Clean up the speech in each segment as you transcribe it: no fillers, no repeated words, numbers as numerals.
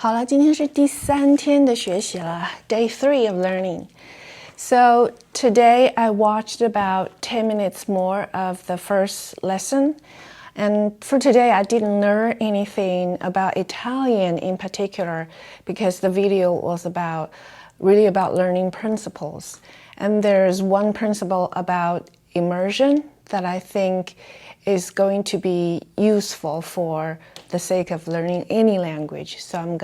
好了，今天是第3天的学习了 Day 3 of learning. So today I watched about 10 minutes more of the first lesson. And for today, I didn't learn anything about Italian in particular because the video was really about learning principles. And there's one principle about immersion that I think is going to be useful for the sake of learning any language. So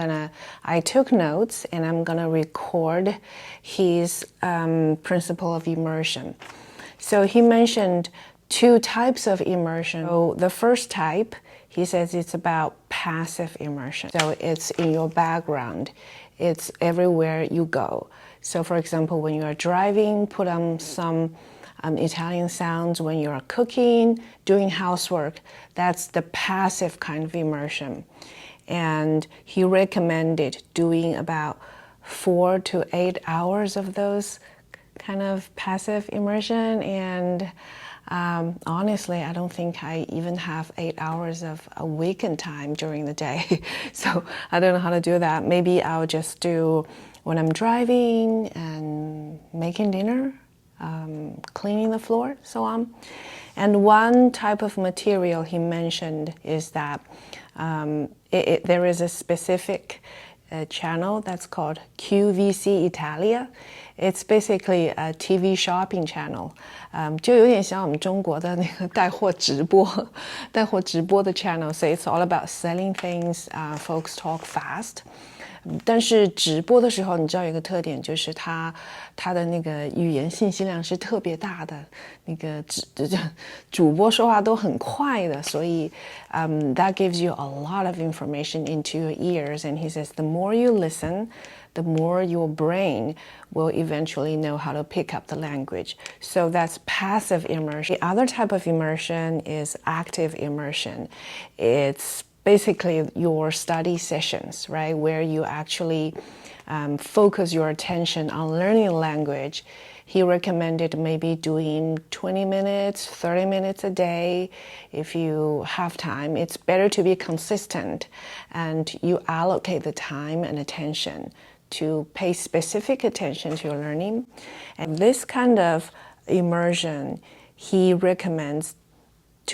I took notes and I'm gonna record his principle of immersion. So he mentioned 2 types of immersion. So the first type, he says it's about passive immersion. So it's in your background. It's everywhere you go. So for example, when you are driving, put on some Italian sounds. When you are cooking, doing housework, that's the passive kind of immersion. And he recommended doing about 4 to 8 hours of those kind of passive immersion. And honestly, I don't think I even have 8 hours of a weekend time during the day. So I don't know how to do that. Maybe I'll just do when I'm driving and making dinner, cleaning the floor, so on. And one type of material he mentioned is that there is a specific channel that's called QVC Italia. It's basically a TV shopping channel. 就有点像我们中国的那个带货直播的 channel. So it's all about selling things. Folks talk fast. 但是直播的时候，你知道有一个特点，就是它的那个语言信息量是特别大的，那个主播说话都很快的，所以that gives you a lot of information into your ears. And he says the more you listen, the more your brain will eventually know how to pick up the language. So that's passive immersion. The other type of immersion is active immersion. It's basically your study sessions, right, where you actually focus your attention on learning a language. He recommended maybe doing 20 minutes, 30 minutes a day if you have time. It's better to be consistent and you allocate the time and attention to pay specific attention to your learning. And this kind of immersion, he recommends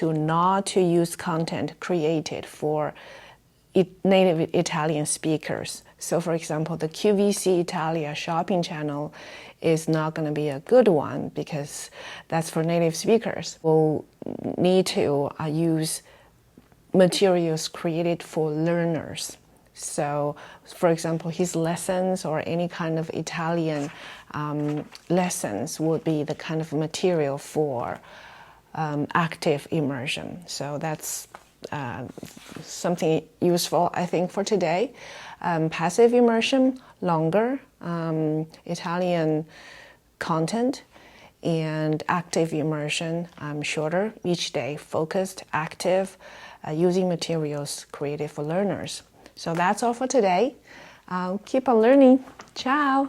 not to use content created for native Italian speakers. So for example, the QVC Italia shopping channel is not going to be a good one because that's for native speakers. We'll need to use materials created for learners. So for example, his lessons or any kind of Italian lessons would be the kind of material for active immersion. So that's something useful, I think, for today. Passive immersion, longer Italian content, and active immersion, shorter each day, focused, active, using materials created for learners. So that's all for today. Keep on learning. Ciao!